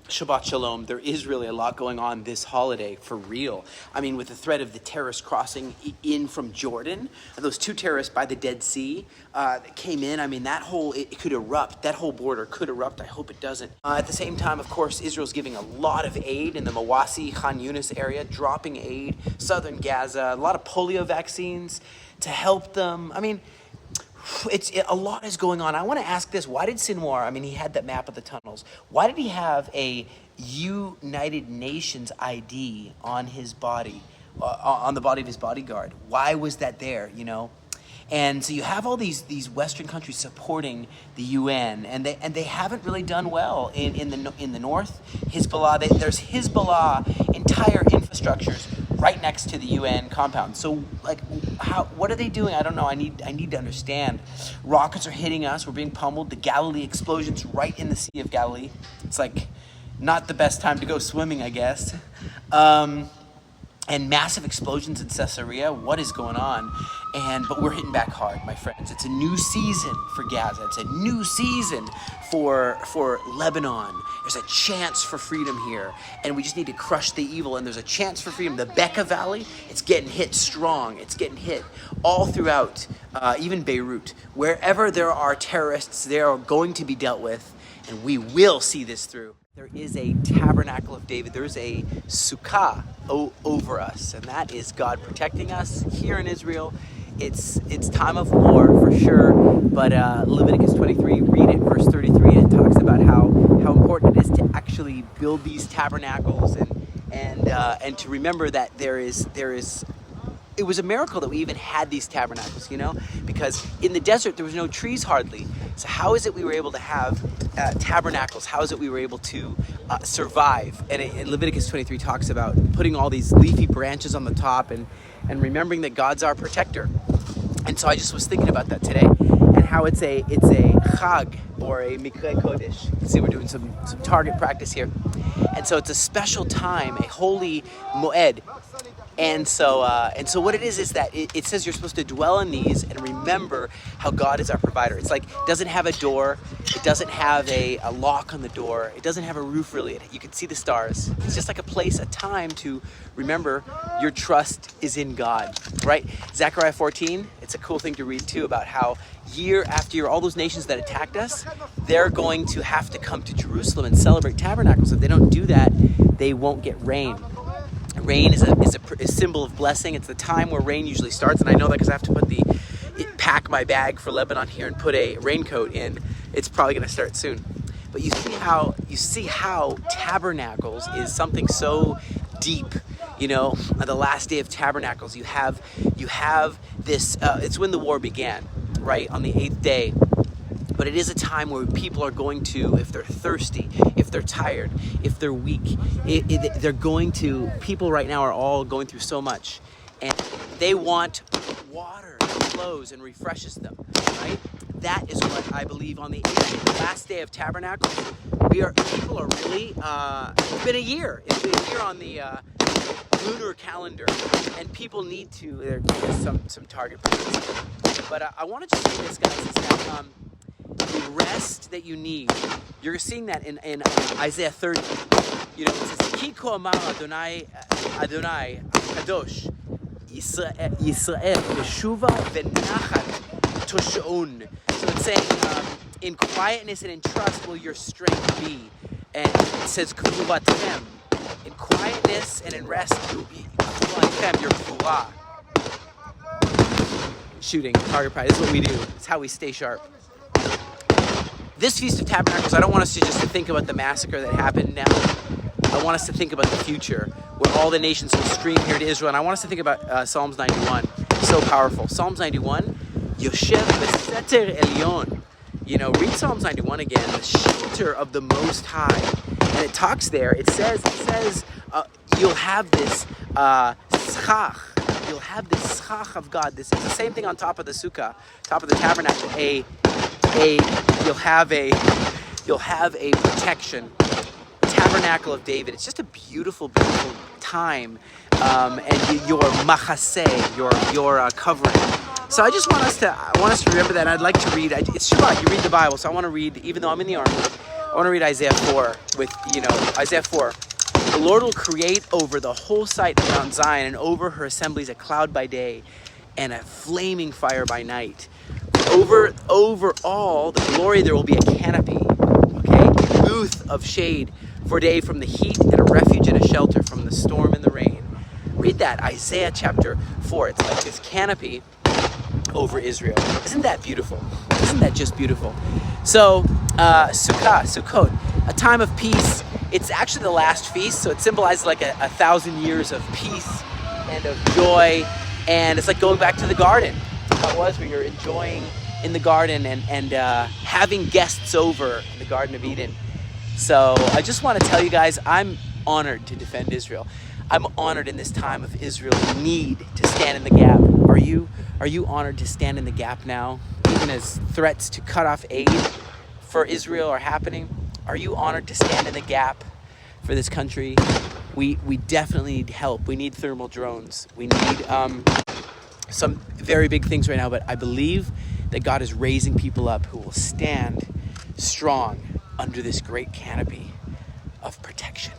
Shabbat Shalom, there is really a lot going on this holiday for real. I mean, with the threat of the terrorists crossing in from Jordan, those 2 terrorists by the Dead Sea that came in, I mean, it could erupt. That whole border could erupt. I hope it doesn't. At the same time, of course, Israel's giving a lot of aid in the Mawasi, Khan Yunis area, dropping aid, southern Gaza, a lot of polio vaccines to help them. I mean, a lot is going on. I want to ask this. Why did Sinwar, I mean, he had that map of the tunnels. Why did he have a United Nations ID on his body, on the body of his bodyguard? Why was that there, you know? And so you have all these Western countries supporting the UN, and they haven't really done well in the north. Hezbollah, there's Hezbollah entire infrastructures right next to the UN compound. So like, what are they doing? I don't know. I need to understand. Rockets are hitting us. We're being pummeled. The Galilee explosions right in the Sea of Galilee. It's like not the best time to go swimming, I guess. And massive explosions in Caesarea. What is going on? But we're hitting back hard, my friends. It's a new season for Gaza. It's a new season for Lebanon. There's a chance for freedom here, and we just need to crush the evil. And there's a chance for freedom. The Bekaa Valley, it's getting hit strong. It's getting hit all throughout, even Beirut. Wherever there are terrorists, they are going to be dealt with, and we will see this through. There is a tabernacle of David. There is a sukkah over us, and that is God protecting us here in Israel. It's time of war for sure, but Leviticus 23, read it, verse 33, and it talks about how important it is to actually build these tabernacles and to remember that there is. It was a miracle that we even had these tabernacles, you know, because in the desert there was no trees hardly. So how is it we were able to have tabernacles? How is it we were able to survive? And Leviticus 23 talks about putting all these leafy branches on the top and remembering that God's our protector. And so I just was thinking about that today, and how it's a chag, or a mikra kodesh. You can see we're doing some target practice here. And so it's a special time, a holy moed. And so what it is that it says you're supposed to dwell in these and remember how God is our provider. It's like, it doesn't have a door. It doesn't have a lock on the door. It doesn't have a roof really. You can see the stars. It's just like a place, a time to remember your trust is in God, right? Zechariah 14, it's a cool thing to read too, about how year after year, all those nations that attacked us, they're going to have to come to Jerusalem and celebrate tabernacles. If they don't do that, they won't get rain. Rain is a symbol of blessing. It's the time where rain usually starts, and I know that because I have to pack my bag for Lebanon here and put a raincoat in. It's probably going to start soon. But you see how tabernacles is something so deep. You know, on the last day of tabernacles, you have this. It's when the war began, right, on the 8th day. But it is a time where people are going to, if they're thirsty, if they're tired, if they're weak, people right now are all going through so much, and they want water that flows and refreshes them, right? That is what I believe on the 8th day, the last day of Tabernacles. People are really, it's been a year. It's been a year on the lunar calendar, and people need to, there's some target points. But I want to just say this, guys, is that, the rest that you need, you're seeing that in Isaiah 30. You know, it says, Ki ko amar Adonai Kadosh Yisrael Beshuva V'nachat Toshaun. So it's saying, in quietness and in trust will your strength be. And it says, K'vuvatem. In quietness and in rest, your k'vuvah. Shooting, target practice, this is what we do. It's how we stay sharp. This Feast of Tabernacles, I don't want us to just think about the massacre that happened now. I want us to think about the future, where all the nations will stream here to Israel. And I want us to think about Psalms 91. So powerful. Psalms 91, Yoshev Beseter Elyon. You know, read Psalms 91 again, the shelter of the Most High. And it talks there, it says, you'll have this schach. You'll have this schach of God. This is the same thing on top of the sukkah, top of the tabernacle. You'll have a protection, tabernacle of David. It's just a beautiful, beautiful time, and your machaseh, your covering. So I just want us to remember that. And I'd like to read. It's Shabbat. You read the Bible, so I want to read. Even though I'm in the army, I want to read Isaiah 4 with, Isaiah 4. The Lord will create over the whole site of Mount Zion and over her assemblies a cloud by day and a flaming fire by night. Over all the glory there will be a canopy, okay? A booth of shade for day from the heat and a refuge and a shelter from the storm and the rain. Read that, Isaiah chapter 4. It's like this canopy over Israel. Isn't that beautiful? Isn't that just beautiful? So, Sukkot, a time of peace. It's actually the last feast, so it symbolizes like a 1,000 years of peace and of joy. And it's like going back to the garden. How it was where you're enjoying in the garden and having guests over in the Garden of Eden. So I just want to tell you guys, I'm honored to defend Israel. I'm honored in this time of Israel's need to stand in the gap. Are you honored to stand in the gap now? Even as threats to cut off aid for Israel are happening, are you honored to stand in the gap for this country? We definitely need help. We need thermal drones. We need some very big things right now, but I believe that God is raising people up who will stand strong under this great canopy of protection.